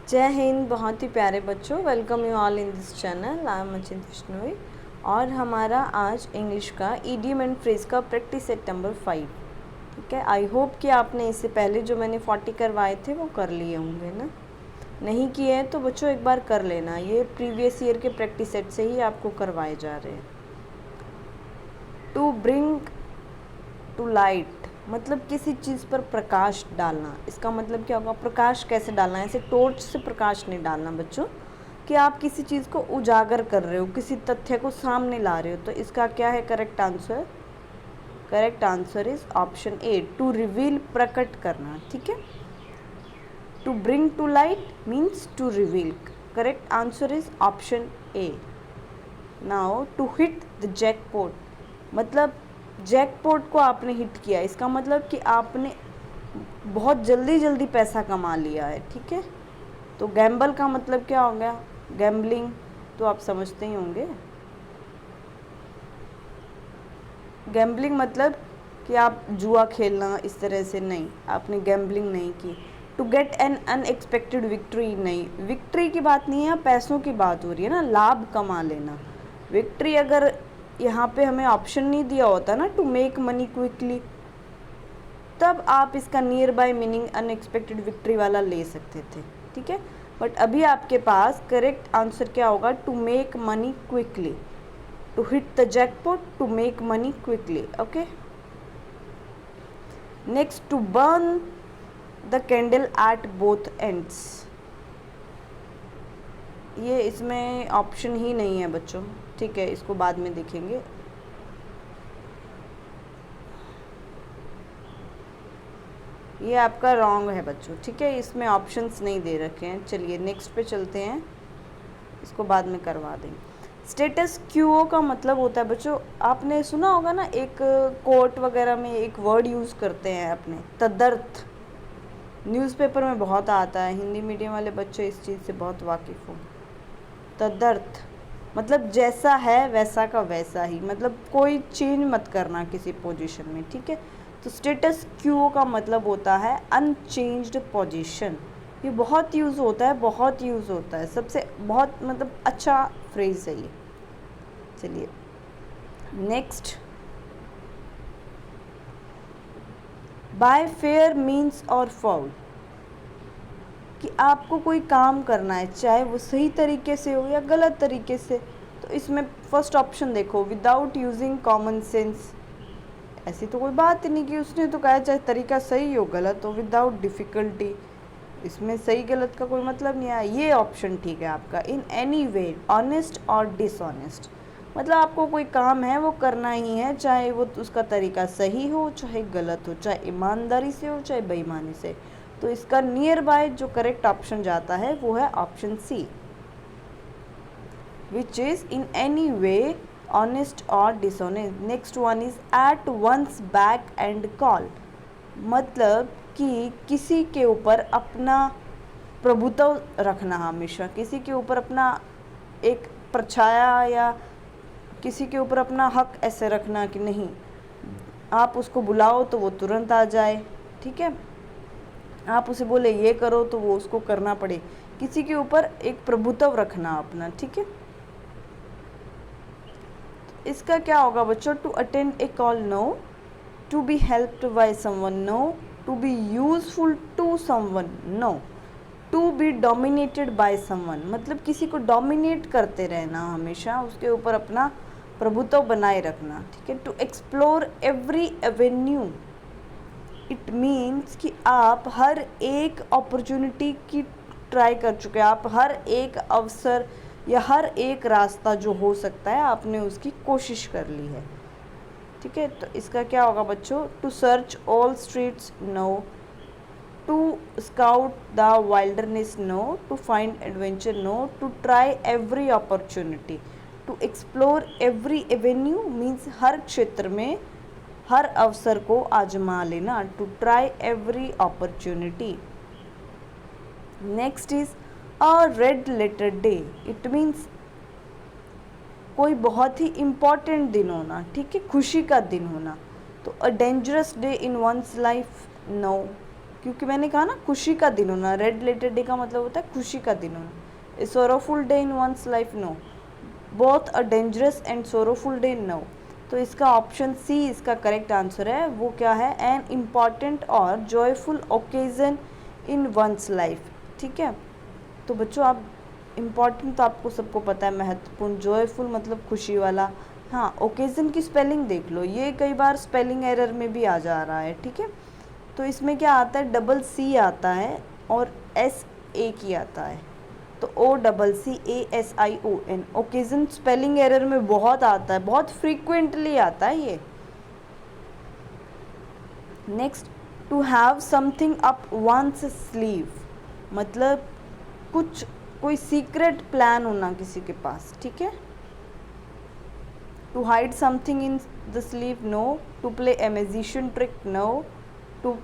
जय हिंद। बहुत ही प्यारे बच्चों, welcome you all in this channel. I am Achint Vishnoi और हमारा आज इंग्लिश का ईडियम एंड फ्रेज का प्रैक्टिस सेट नंबर 5। ठीक है, आई होप कि आपने इससे पहले जो मैंने 40 करवाए थे वो कर लिए होंगे ना। नहीं किए हैं तो बच्चों एक बार कर लेना, ये प्रीवियस ईयर के प्रैक्टिस सेट से ही आपको करवाए जा रहे हैं। टू ब्रिंग टू लाइट मतलब किसी चीज़ पर प्रकाश डालना। इसका मतलब क्या होगा? प्रकाश कैसे डालना है? ऐसे टॉर्च से प्रकाश नहीं डालना बच्चों, कि आप किसी चीज़ को उजागर कर रहे हो, किसी तथ्य को सामने ला रहे हो। तो इसका क्या है correct answer? Correct answer is option A, to reveal, प्रकट करना। ठीक है, to bring to light means to reveal. Correct answer is option A. Now to hit the jackpot मतलब जैकपॉट को आपने हिट किया, इसका मतलब कि आपने बहुत जल्दी पैसा कमा लिया है। ठीक है, तो गैम्बल का मतलब क्या हो गया? गैम्बलिंग तो आप समझते ही होंगे। गैम्बलिंग मतलब कि आप जुआ खेलना, इस तरह से नहीं, आपने गैम्बलिंग नहीं की। To get an unexpected victory, नहीं, विक्ट्री की बात नहीं है, पैसों की बात हो रही है ना, लाभ कमा लेना। विक्ट्री अगर यहाँ पे हमें ऑप्शन नहीं दिया होता ना, टू मेक मनी क्विकली, तब आप इसका near by meaning unexpected victory वाला ले सकते थे। ठीक है, बट अभी आपके पास करेक्ट आंसर क्या होगा? To make money quickly, to hit the jackpot, to make money quickly. Okay, next, to burn the candle at both ends. ये इसमें ऑप्शन ही नहीं है बच्चों। ठीक है, इसको बाद में देखेंगे। ये आपका रॉन्ग है बच्चों। ठीक है, इसमें ऑप्शंस नहीं दे रखे हैं। चलिए नेक्स्ट पे चलते हैं, इसको बाद में करवा देंगे। स्टेटस क्यू का मतलब होता है बच्चों, आपने सुना होगा ना, एक कोर्ट वगैरह में एक वर्ड यूज़ करते हैं अपने, तदर्थ। न्यूज़पेपर में बहुत आता है, हिंदी मीडियम वाले बच्चे इस चीज़ से बहुत वाकिफ़ हो। तदर्थ मतलब जैसा है वैसा का वैसा ही, मतलब कोई चेंज मत करना किसी पोजीशन में। ठीक है, तो स्टेटस क्यू का मतलब होता है अनचेंज्ड पोजीशन। ये बहुत यूज़ होता है, बहुत यूज़ होता है, सबसे बहुत मतलब अच्छा फ्रेज है ये। चलिए नेक्स्ट, बाय फेयर मीन्स और फाउल, कि आपको कोई काम करना है, चाहे वो सही तरीके से हो या गलत तरीके से। तो इसमें फर्स्ट ऑप्शन देखो, विदाउट यूजिंग कॉमन सेंस। ऐसी तो कोई बात ही नहीं कि उसने तो कहा चाहे तरीका सही हो गलत हो। विदाउट डिफ़िकल्टी, इसमें सही गलत का कोई मतलब नहीं आया। ये ऑप्शन ठीक है आपका। इन एनी वे, ऑनेस्ट और डिसऑनेस्ट, मतलब आपको कोई काम है वो करना ही है, चाहे वो उसका तरीका सही हो चाहे गलत हो, चाहे ईमानदारी से हो चाहे बेईमानी से। तो इसका नियर बाय जो करेक्ट ऑप्शन जाता है वो है option C, which is in any way, honest और dishonest. Next one is at one's beck and call, मतलब कि किसी के ऊपर अपना प्रभुत्व रखना, हमेशा किसी के ऊपर अपना एक परछाया या किसी के ऊपर अपना हक ऐसे रखना कि नहीं, आप उसको बुलाओ तो वो तुरंत आ जाए। ठीक है, आप उसे बोले ये करो तो वो उसको करना पड़े, किसी के ऊपर एक प्रभुत्व रखना अपना। ठीक है, इसका क्या होगा बच्चों? To attend a call, no. To be helped by someone, no. To be useful to someone, no. To be dominated by someone मतलब किसी को डोमिनेट करते रहना, हमेशा उसके ऊपर अपना प्रभुत्व बनाए रखना। ठीक है, to explore every avenue, it means कि आप हर एक अपॉर्चुनिटी की ट्राई कर चुके हैं, आप हर एक अवसर या हर एक रास्ता जो हो सकता है आपने उसकी कोशिश कर ली है। ठीक है, तो इसका क्या होगा बच्चों? To search all streets, no. To scout the wilderness, no. To find adventure, no. To try every opportunity, to explore every avenue means हर क्षेत्र में हर अवसर को आजमा लेना, to try every opportunity. Next is a red letter day, it means कोई बहुत ही इम्पॉर्टेंट दिन होना। ठीक है, खुशी का दिन होना। तो a dangerous day in one's life, no. क्योंकि मैंने कहा ना खुशी का दिन होना, रेड लेटर डे का मतलब होता है खुशी का दिन होना। A sorrowful day in one's life, no. Both a dangerous and sorrowful day, no. तो इसका ऑप्शन सी इसका करेक्ट आंसर है। वो क्या है? एन इम्पॉर्टेंट और जॉयफुल ओकेजन इन वंस लाइफ। ठीक है, तो बच्चों आप इम्पॉर्टेंट तो आपको सबको पता है, महत्वपूर्ण। जॉयफुल मतलब खुशी वाला। हाँ, ओकेजन की स्पेलिंग देख लो, ये कई बार स्पेलिंग एरर में भी आ जा रहा है। ठीक है, तो इसमें क्या आता है? डबल सी आता है और एस एक ही आता है, तो OCCASION। ओकेजन स्पेलिंग एरर में बहुत आता है, बहुत फ्रीक्वेंटली आता है ये। Next, to have something up one's sleeve, मतलब कुछ कोई सीक्रेट प्लान होना किसी के पास। ठीक है, to hide something in the sleeve, no. To play a magician trick, no. To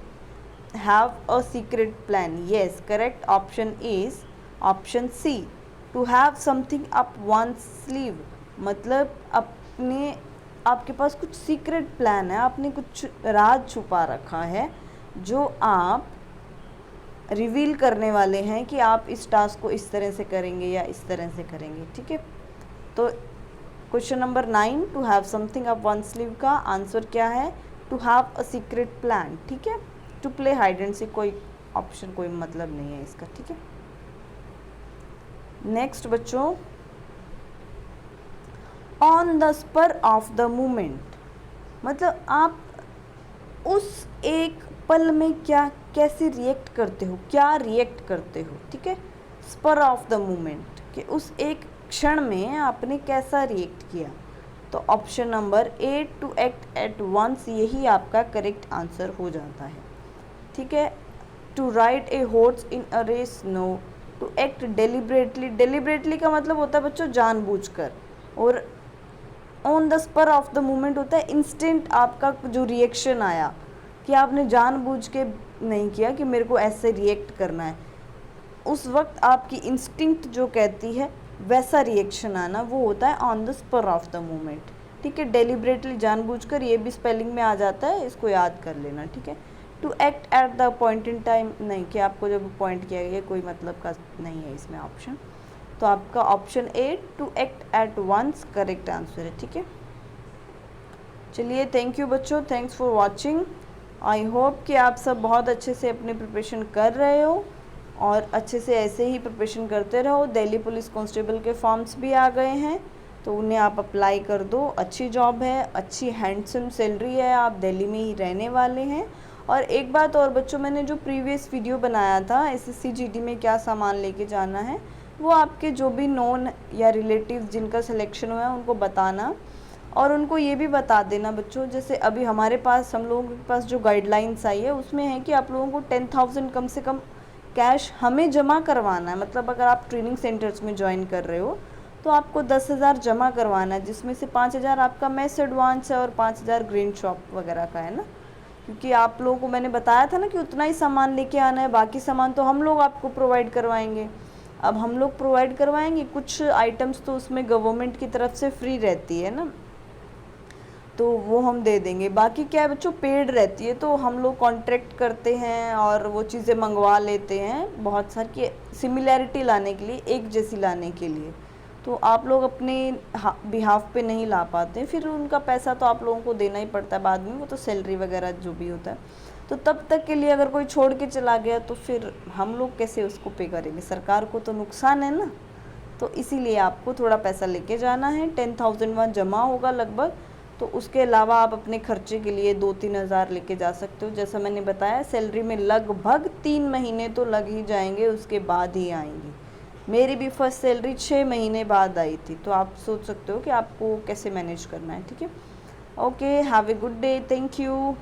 have a secret plan, yes. Correct option is option C, to have something up one's sleeve, मतलब आपके पास कुछ secret plan है, आपने कुछ राज छुपा रखा है जो आप रिवील करने वाले हैं कि आप इस टास्क को इस तरह से करेंगे या इस तरह से करेंगे। ठीक है, तो question number 9, to have something up one sleeve का आंसर क्या है? To have a secret plan. ठीक है, to play hide and seek कोई ऑप्शन, कोई मतलब नहीं है इसका। ठीक है, नेक्स्ट बच्चों, on the spur of the moment, मतलब आप उस एक पल में क्या कैसे रिएक्ट करते हो, क्या रिएक्ट करते हो। ठीक है, स्पर ऑफ द मोमेंट, कि उस एक क्षण में आपने कैसा रिएक्ट किया। तो option number A, to act at once, यही आपका करेक्ट आंसर हो जाता है। ठीक है, to ride a horse in a race, no. To act deliberately, deliberately का मतलब होता है बच्चों जानबूझकर, और on the spur of the moment होता है इंस्टेंट आपका जो रिएक्शन आया, कि आपने जानबूझ के नहीं किया कि मेरे को ऐसे रिएक्ट करना है, उस वक्त आपकी इंस्टिंक्ट जो कहती है वैसा रिएक्शन आना, वो होता है on the spur of the moment. ठीक है, डेलिबरेटली जानबूझकर, ये भी स्पेलिंग में आ जाता है, इसको याद कर लेना। ठीक है, to act at the point in time, नहीं, कि आपको जब पॉइंट किया गया कोई मतलब का नहीं है इसमें ऑप्शन, तो आपका option A, to act at once, correct answer है। ठीक है, चलिए, थैंक यू बच्चों, thanks for watching. I hope कि आप सब बहुत अच्छे से अपने प्रिपरेशन कर रहे हो और अच्छे से ऐसे ही प्रिपरेशन करते रहो। दिल्ली पुलिस कांस्टेबल के फॉर्म्स भी आ गए हैं, तो उन्हें आप अप्लाई कर दो। अच्छी जॉब है, अच्छी हैंडसम सैलरी है, आप दिल्ली में ही रहने वाले हैं। और एक बात और बच्चों, मैंने जो प्रीवियस वीडियो बनाया था SSC GD में क्या सामान लेके जाना है, वो आपके जो भी नोन या रिलेटिव जिनका सिलेक्शन हुआ है उनको बताना, और उनको ये भी बता देना बच्चों, जैसे अभी हमारे पास, हम लोगों के पास जो गाइडलाइंस आई है उसमें है कि आप लोगों को 10,000 कम से कम कैश हमें जमा करवाना है। मतलब अगर आप ट्रेनिंग सेंटर्स में ज्वाइन कर रहे हो तो आपको 10,000 जमा करवाना है, जिसमें से 5,000 आपका मेस एडवांस है और 5,000 ग्रीन शॉप वगैरह का है ना, क्योंकि आप लोगों को मैंने बताया था ना कि उतना ही सामान लेके आना है, बाकी सामान तो हम लोग आपको प्रोवाइड करवाएंगे। अब हम लोग प्रोवाइड करवाएंगे, कुछ आइटम्स तो उसमें गवर्नमेंट की तरफ से फ्री रहती है ना, तो वो हम दे देंगे। बाकी क्या है बच्चों, पेड रहती है, तो हम लोग कॉन्ट्रैक्ट करते हैं और वो चीज़ें मंगवा लेते हैं बहुत सारी, सिमिलैरिटी लाने के लिए, एक जैसी लाने के लिए। तो आप लोग अपने बिहाफ पे नहीं ला पाते, फिर उनका पैसा तो आप लोगों को देना ही पड़ता है बाद में, वो तो सैलरी वगैरह जो भी होता है। तो तब तक के लिए अगर कोई छोड़ के चला गया तो फिर हम लोग कैसे उसको पे करेंगे, सरकार को तो नुकसान है ना। तो इसीलिए आपको थोड़ा पैसा लेके जाना है, 10,000 वहाँ जमा होगा लगभग। तो उसके अलावा आप अपने खर्चे के लिए 2-3 हज़ार लेके जा सकते हो। जैसा मैंने बताया, सैलरी में लगभग 3 महीने तो लग ही जाएंगे, उसके बाद ही आएंगी। मेरी भी फर्स्ट सैलरी 6 महीने बाद आई थी, तो आप सोच सकते हो कि आपको कैसे मैनेज करना है। ठीक है, okay, have a good day, thank you.